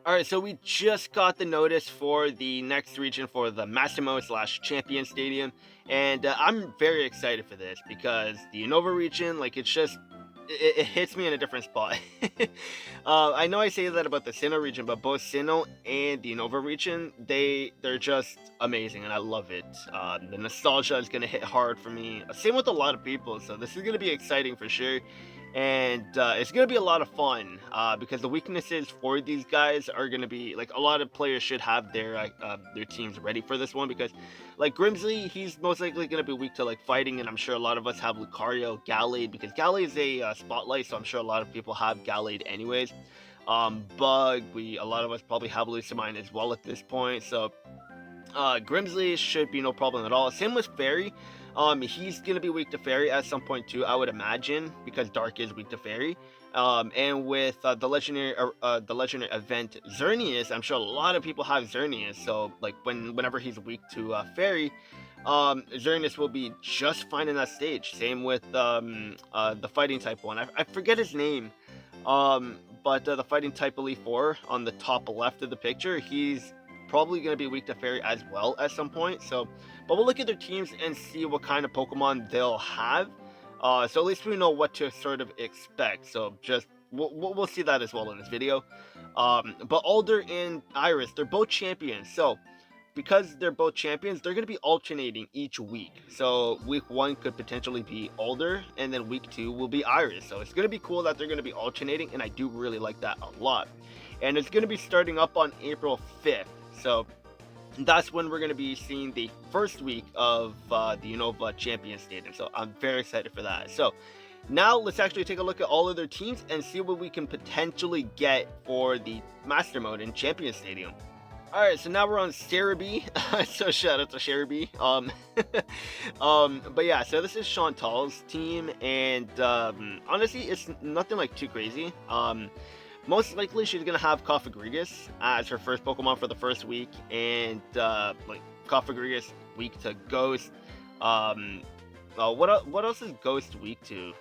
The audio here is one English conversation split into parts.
All right, so we just got the notice for the next region for the Massimo slash Champion Stadium, and I'm very excited for this because the Unova region, like it's just it hits me in a different spot. I know I say that about the Sinnoh region, but both Sinnoh and the Unova region, they're just amazing, and I love it. The nostalgia is gonna hit hard for me. Same with a lot of people, so this is gonna be exciting for sure. And it's gonna be a lot of fun because the weaknesses for these guys are gonna be like a lot of players should have their teams ready for this one because like Grimsley, he's most likely gonna be weak to like fighting, and I'm sure a lot of us have Lucario, Gallade because Gallade is a spotlight, so I'm sure a lot of people have Gallade anyways. Bug, a lot of us probably have Lucamine as well at this point, so Grimsley should be no problem at all. Same with Fairy. He's gonna be weak to Fairy at some point too, I would imagine, because Dark is weak to Fairy. And with the legendary event Xerneas, I'm sure a lot of people have Xerneas. So like whenever he's weak to Fairy, Xerneas will be just fine in that stage. Same with the fighting type one. I forget his name. But the fighting type Elite 4 on the top left of the picture, he's probably going to be weak to Fairy as well at some point. So, but we'll look at their teams and see what kind of Pokemon they'll have. So at least we know what to sort of expect. So just we'll see that as well in this video. But Alder and Iris, they're both champions. So because they're both champions, they're going to be alternating each week. So week 1 could potentially be Alder, and then week 2 will be Iris. So it's going to be cool that they're going to be alternating, and I do really like that a lot. And it's going to be starting up on April 5th. So that's when we're going to be seeing the first week of the Unova Champion Stadium. So I'm very excited for that. So now let's actually take a look at all of their teams and see what we can potentially get for the Master Mode in Champion Stadium. Alright, so now we're on Cerebi. So shout out to Cerebi. But yeah, so this is Chantal's team, and honestly, it's nothing like too crazy. Most likely she's gonna have Cofagrigus as her first Pokemon for the first week, and like Cofagrigus weak to Ghost. What else is Ghost weak to?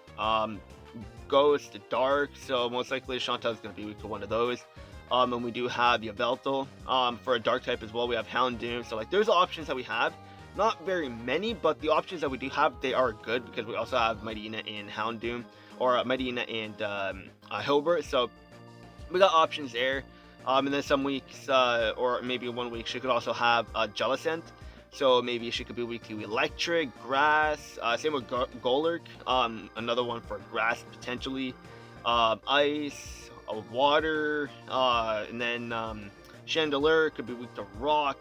Ghost, Dark. So most likely Chantal's gonna be weak to one of those. And we do have Yveltal for a Dark type as well. We have Houndoom. So like there's options that we have. Not very many, but the options that we do have, they are good because we also have Medina and Houndoom, or Medina and Hilbert. So we got options there. And then some weeks, or maybe 1 week, she could also have Jellicent. So maybe she could be weak to Electric, Grass. Same with Golurk. Another one for Grass potentially. Ice. Water, and then Chandelure could be weak to Rock,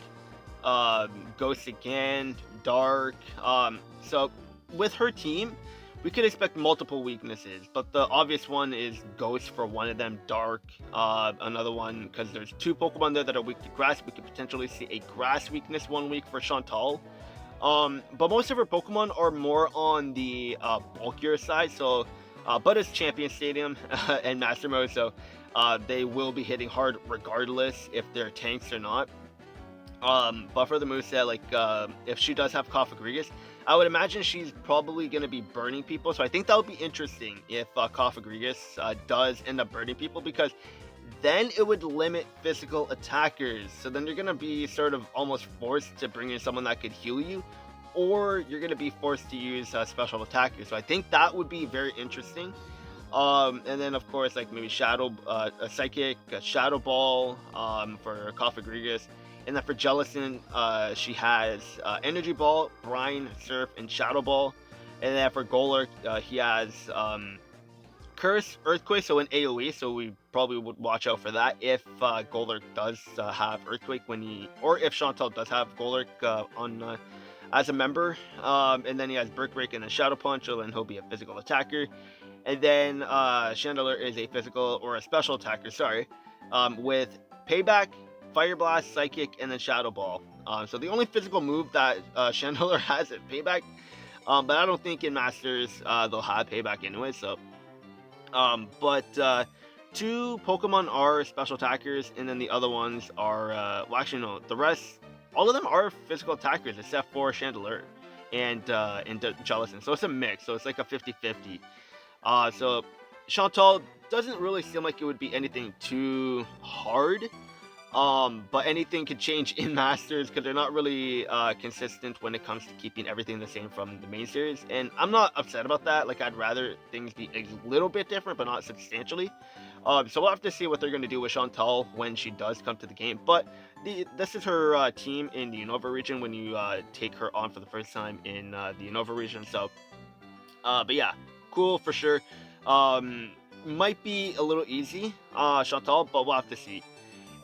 Ghost again, Dark. So with her team, we could expect multiple weaknesses, but the obvious one is Ghost for one of them, Dark, another one, because there's 2 Pokemon there that are weak to Grass. We could potentially see a Grass weakness 1 week for Chantal. But most of her Pokemon are more on the bulkier side, so but it's Champion Stadium and Master Mode, so they will be hitting hard regardless if they're tanks or not. But for the moveset, like if she does have Cofagrigus, I would imagine she's probably going to be burning people. So I think that would be interesting if Cofagrigus does end up burning people, because then it would limit physical attackers. So then you're going to be sort of almost forced to bring in someone that could heal you, or you're going to be forced to use special attackers. So I think that would be very interesting. And then of course, like maybe a Psychic, a Shadow Ball for Cofagrigus. And then for Jellicent, she has Energy Ball, Brine, Surf, and Shadow Ball. And then for Golurk, he has Curse, Earthquake, so an AoE, so we probably would watch out for that if Golurk does have Earthquake or if Chantal does have Golurk on as a member. And then he has Brick Break and a Shadow Punch, and then he'll be a physical attacker. And then Chandelure is a physical or a special attacker, sorry, with Payback, Fire Blast, Psychic, and then Shadow Ball. So the only physical move that Chandelure has is Payback, but I don't think in Masters they'll have Payback anyway. So, but 2 Pokemon are special attackers, and then the other ones are well, actually no, the rest, all of them are physical attackers except for Chandelure and Jellicent. So it's a mix. So it's like a 50-50. So Chantal doesn't really seem like it would be anything too hard. But anything could change in Masters because they're not really consistent when it comes to keeping everything the same from the main series. And I'm not upset about that. Like, I'd rather things be a little bit different, but not substantially. So we'll have to see what they're going to do with Chantal when she does come to the game. But this is her team in the Unova region when you take her on for the first time in the Unova region. So, but yeah, cool for sure. Um, might be a little easy, Chantal, but we'll have to see.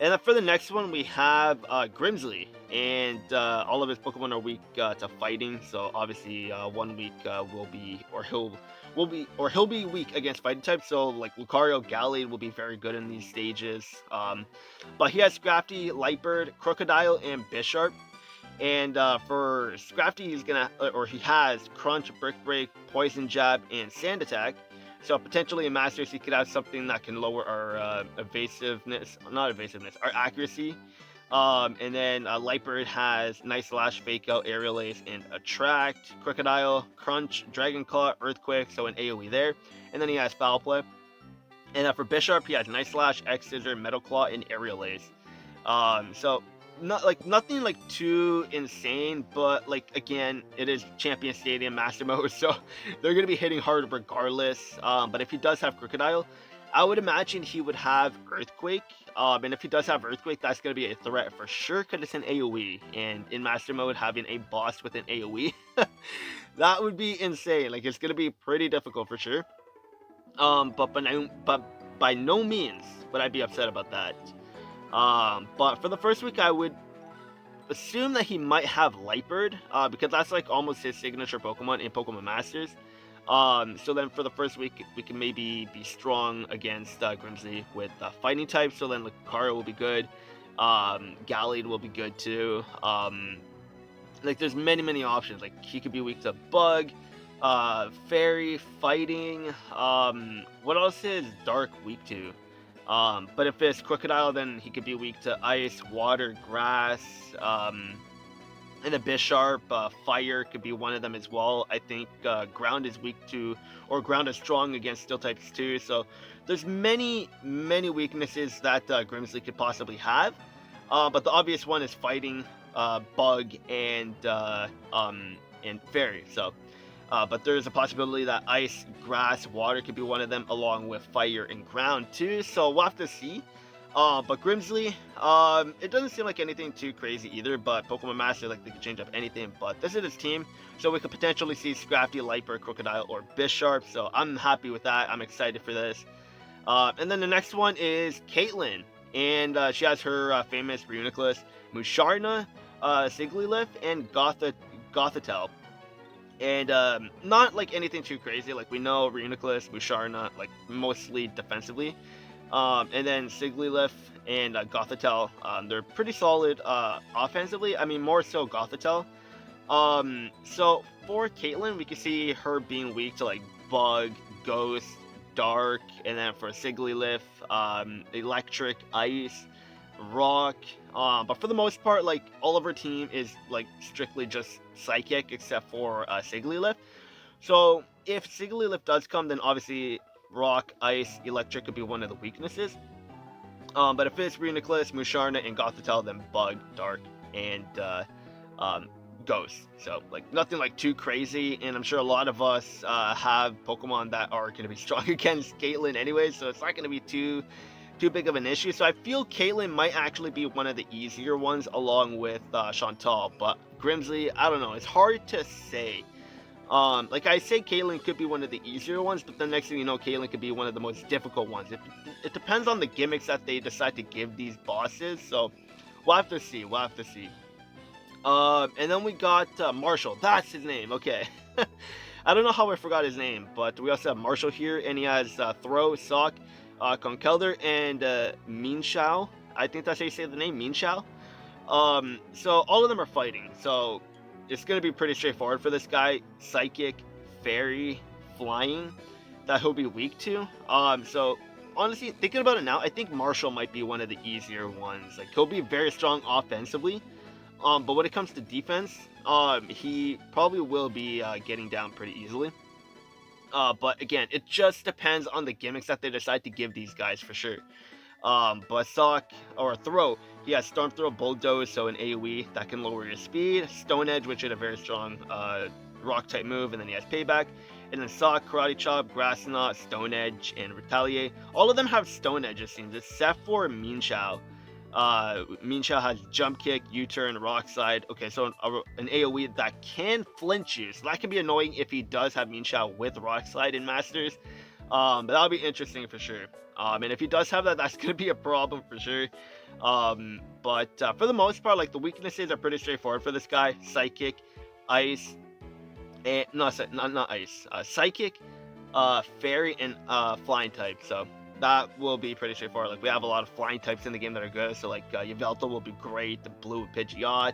And then for the next one, we have Grimsley, and all of his Pokemon are weak to fighting. So obviously, 1 week will be, or he'll be weak against fighting types. So like Lucario, Gallade will be very good in these stages. But he has Scrafty, Lightbird, Crocodile, and Bisharp. And for Scrafty, he has Crunch, Brick Break, Poison Jab, and Sand Attack. So potentially in Masters, he could have something that can lower our our accuracy. And then Lightbird has Night Slash, Fake Out, Aerial Ace, and Attract. Crocodile, Crunch, Dragon Claw, Earthquake, so an AoE there. And then he has Foul Play. And for Bisharp, he has Night Slash, X Scissor, Metal Claw, and Aerial Ace. So nothing like too insane, but like again, it is Champion Stadium Master Mode, so they're gonna be hitting hard regardless. But if he does have Crocodile, I would imagine he would have Earthquake. And if he does have Earthquake, that's gonna be a threat for sure because it's an AoE, and in Master Mode having a boss with an AoE, that would be insane. Like, it's gonna be pretty difficult for sure. But by no means would I be upset about that. But for the first week, I would assume that he might have Lightbird, because that's like almost his signature Pokemon in Pokemon Masters. So then for the first week, we can maybe be strong against Grimsley with fighting types. So then Lucario will be good. Gallade will be good too. Like, there's many options. Like, he could be weak to Bug, Fairy, Fighting. What else is Dark weak to? But if it's Crocodile, then he could be weak to Ice, Water, Grass, and the Bisharp, Fire could be one of them as well. I think Ground is weak to, or Ground is strong against Steel types too. So there's many weaknesses that Grimsley could possibly have. But the obvious one is Fighting, Bug, and Fairy. So. But there's a possibility that Ice, Grass, Water could be one of them, along with Fire and Ground too. So we'll have to see. But Grimsley, it doesn't seem like anything too crazy either. But Pokemon Master, like, they could change up anything. But this is his team, so we could potentially see Scrafty, Lightbird, Crocodile, or Bisharp. So I'm happy with that. I'm excited for this. And then the next one is Caitlyn, and she has her famous Reuniclus, Musharna, Sigleylift, and Gothitelle. And not like anything too crazy. Like, we know Reuniclus, Musharna, like, mostly defensively. And then Sigleylift and Gothitelle, they're pretty solid offensively. I mean, more so Gothitelle. So for Caitlyn, we can see her being weak to like Bug, Ghost, Dark, and then for Sigleylift, Electric, Ice, Rock. But for the most part, like, all of her team is like strictly just Psychic except for Sigleylift. So if Sigleylift does come, then obviously Rock, Ice, Electric could be one of the weaknesses. But if it's Reuniclus, Musharna, and Gothitelle, then Bug, Dark, and Ghost. So like nothing like too crazy, and I'm sure a lot of us have Pokemon that are going to be strong against Caitlyn anyway, so it's not going to be too big of an issue. So I feel Caitlyn might actually be one of the easier ones along with Chantal, but Grimsley, I don't know, it's hard to say. Like I say, Caitlyn could be one of the easier ones, but the next thing you know, Caitlyn could be one of the most difficult ones. It depends on the gimmicks that they decide to give these bosses, so we'll have to see. And then we got Marshall. That's his name. Okay. I don't know how I forgot his name, but we also have Marshall here, and he has Throw, Sock, Conkeldurr, and Mienshao. I think that's how you say the name, Mienshao. So all of them are fighting. So it's going to be pretty straightforward for this guy. Psychic, Fairy, Flying, that he'll be weak to. So honestly, thinking about it now, I think Marshall might be one of the easier ones. Like, he'll be very strong offensively. But when it comes to defense, he probably will be getting down pretty easily. But again, it just depends on the gimmicks that they decide to give these guys for sure. But Sock or Throw, he has Storm Throw, Bulldoze, so an AoE that can lower your speed. Stone Edge, which is a very strong rock type move, and then he has Payback. And then Sock, Karate Chop, Grass Knot, Stone Edge, and Retaliate. All of them have Stone Edge, it seems, except for Mean Shao. Mean Shao has Jump Kick, U-Turn, Rock Slide. Okay, so an AoE that can flinch you. So that can be annoying if he does have Mean Shao with Rock Slide in Masters. But that'll be interesting for sure. And if he does have that, that's going to be a problem for sure. But for the most part, like, the weaknesses are pretty straightforward for this guy. Psychic, Ice, and not Ice. Psychic, Fairy, and Flying type. So that will be pretty straightforward. Like, we have a lot of flying types in the game that are good. So like Yveltal will be great. The blue with Pidgeot.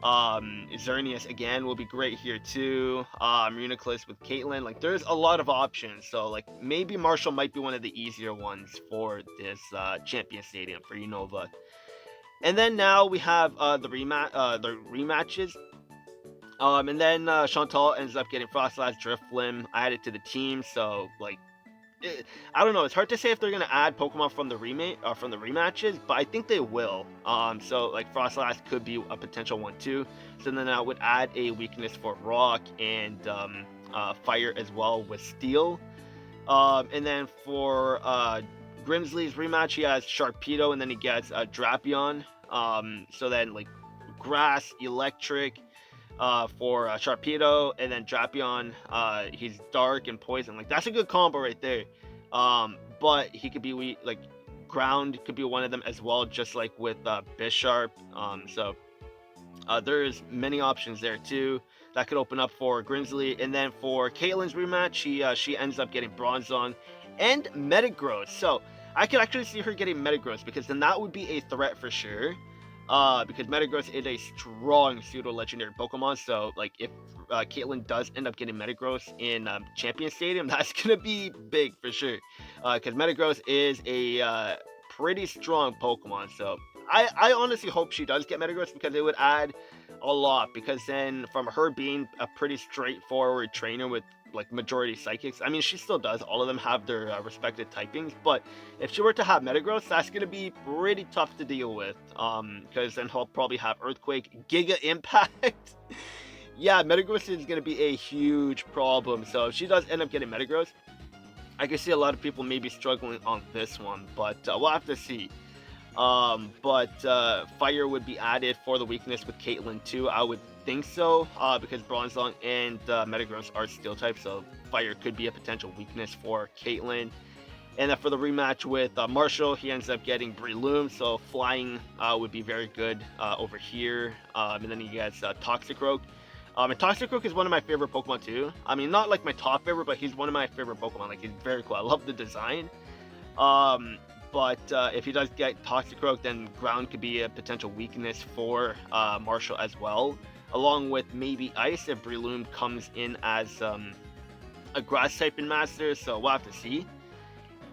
Xerneas again will be great here too. Uniclus with Caitlyn. Like, there's a lot of options. So like, maybe Marshall might be one of the easier ones for this Champion Stadium for Unova. And then now we have the rematches. And then Chantal ends up getting Frostlass, Drifblim added to the team. So like, I don't know. It's hard to say if they're gonna add Pokemon from the rematches, but I think they will. So like, Frostlass could be a potential one too. So then that would add a weakness for Rock and Fire as well with Steel. And then for Grimsley's rematch, he has Sharpedo, and then he gets Drapion. So then like, Grass, Electric. For Sharpedo, and then Drapion, he's Dark and Poison. Like, that's a good combo right there. But he could be weak, like, Ground could be one of them as well, just like with Bisharp. So there's many options there too that could open up for Grimsley. And then for Caitlyn's rematch, she ends up getting Bronzong and Metagross. So I could actually see her getting Metagross, because then that would be a threat for sure. Because Metagross is a strong pseudo-legendary Pokemon, so like, if Caitlyn does end up getting Metagross in Champion Stadium, that's gonna be big for sure. Because Metagross is a pretty strong Pokemon, so I honestly hope she does get Metagross, because it would add a lot. Because then, from her being a pretty straightforward trainer with like majority Psychics, I mean, she still does, all of them have their respective typings, but if she were to have Metagross, that's going to be pretty tough to deal with, because then he'll probably have Earthquake, Giga Impact. Yeah, Metagross is going to be a huge problem. So if she does end up getting Metagross, I can see a lot of people maybe struggling on this one, but we'll have to see. But Fire would be added for the weakness with Caitlyn too, I would think so, because Bronzong and Metagross are Steel type, so Fire could be a potential weakness for Caitlyn. And then for the rematch with Marshall, he ends up getting Breloom, so Flying would be very good over here. And then he gets Toxicroak. And Toxicroak is one of my favorite Pokemon too. I mean, not like my top favorite, but he's one of my favorite Pokemon. Like, he's very cool. I love the design. But if he does get Toxicroak, then Ground could be a potential weakness for Marshall as well, along with maybe Ice if Breloom comes in as a Grass type in Masters, so we'll have to see.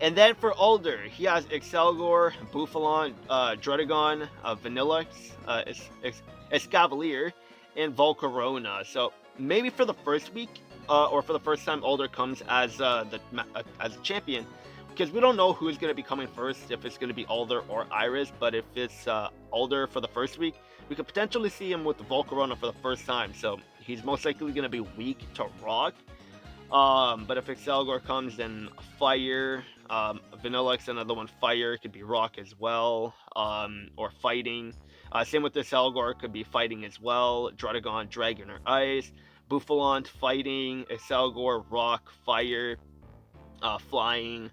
And then for Alder, he has Excelgor, Bouffalon, Druddigon, Vanillux, Escavalier, and Volcarona. So maybe for the first week, or for the first time Alder comes as a champion, because we don't know who's going to be coming first, if it's going to be Alder or Iris. But if it's Alder for the first week, we could potentially see him with the Volcarona for the first time. So he's most likely going to be weak to Rock. But if Excelgor comes, then Fire, Vanillux, another one Fire, could be Rock as well, or Fighting. Same with Excelgor, could be Fighting as well. Druddigon, Dragon, or Ice. Bouffalon, Fighting. Excelgor, Rock, Fire, Flying.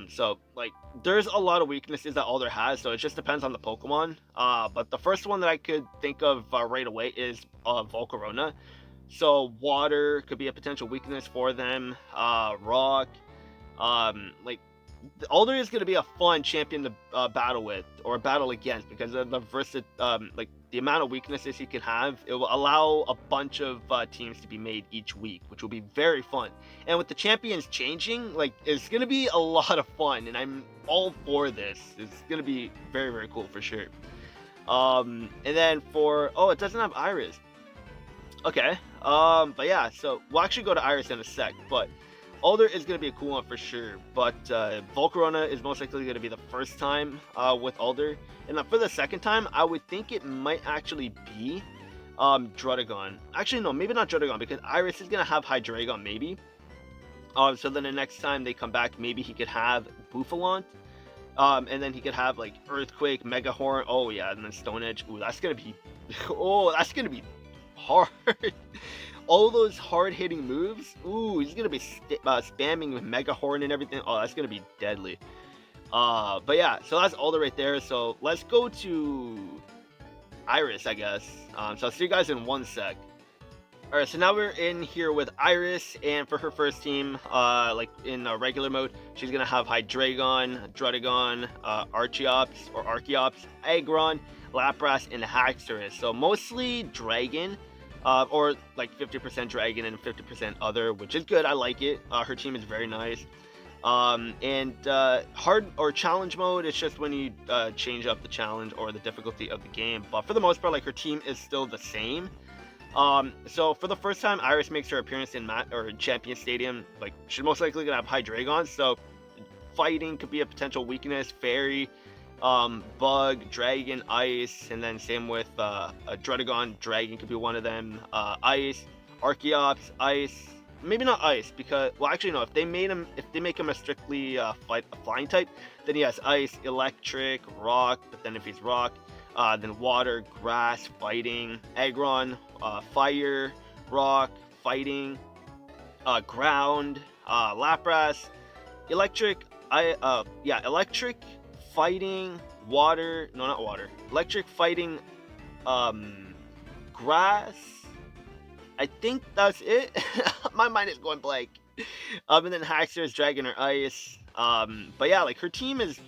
So like, there's a lot of weaknesses that Alder has, so it just depends on the Pokemon. But the first one that I could think of right away is Volcarona. So water could be a potential weakness for them. Rock, like, Alder is going to be a fun champion to battle with or battle against, because of the like the amount of weaknesses he can have. It will allow a bunch of teams to be made each week, which will be very fun. And with the champions changing, like, it's going to be a lot of fun, and I'm all for this. It's going to be very, very cool for sure. And then for, oh, it doesn't have Iris. Okay. But yeah, so we'll actually go to Iris in a sec, but Alder is going to be a cool one for sure, but Volcarona is most likely going to be the first time with Alder. And then for the second time, I would think it might actually be Druddigon. Actually, no, maybe not Druddigon, because Iris is going to have Hydreigon, maybe. So then the next time they come back, maybe he could have Bouffalont. And then he could have like Earthquake, Megahorn. Oh yeah, and then Stone Edge. Ooh, that's gonna be, oh, that's gonna be hard. All those hard-hitting moves. Ooh, he's gonna be spamming with Megahorn and everything. Oh, that's gonna be deadly. But yeah, so that's Alder right there. So let's go to Iris, I guess. So I'll see you guys in one sec. Alright, so now we're in here with Iris, and for her first team, like in regular mode, she's gonna have Hydreigon, Druddigon, Archeops, Aggron, Lapras, and Haxorus. So mostly Dragon, or like 50% Dragon and 50% other, which is good. I like it. Her team is very nice. And hard or challenge mode, it's just when you change up the challenge or the difficulty of the game. But for the most part, like her team is still the same. So for the first time Iris makes her appearance in Champion Stadium, like she's most likely gonna have Hydreigon, so fighting could be a potential weakness. Fairy, Bug, Dragon, Ice, and then same with a Druddigon, Dragon could be one of them. Ice, Archeops, Ice, maybe not Ice, because, well, actually no, if they make him a strictly a flying type, then he has Ice, Electric, Rock, but then if he's Rock, then Water, Grass, Fighting, Aggron, Fire, Rock, Fighting, Ground, Lapras, Electric, Electric, Fighting, Water, no, not Water, Electric, Fighting, Grass, I think that's it. My mind is going blank. And then Haxorus, Dragon, or Ice. But yeah, like her team is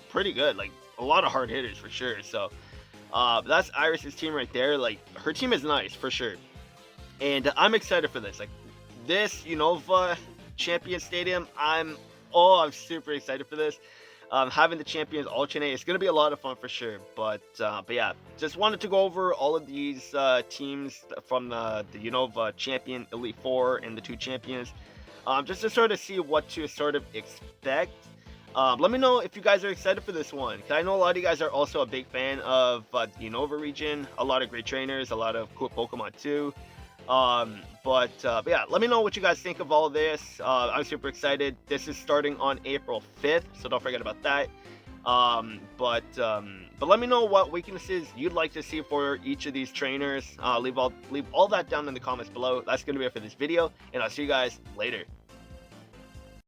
pretty good, like a lot of hard hitters for sure. So that's Iris's team right there. Like her team is nice for sure, and I'm excited for this. Like this Unova Champion Stadium, I'm super excited for this. Having the champions alternate, it's gonna be a lot of fun for sure. But yeah, just wanted to go over all of these teams from the Unova Champion Elite Four and the two champions, just to sort of see what to sort of expect. Let me know if you guys are excited for this one, because I know a lot of you guys are also a big fan of the Unova region. A lot of great trainers, a lot of cool Pokemon too. But yeah, let me know what you guys think of all this. I'm super excited. This is starting on April 5th, so don't forget about that. But let me know what weaknesses you'd like to see for each of these trainers. Leave all that down in the comments below. That's going to be it for this video, and I'll see you guys later.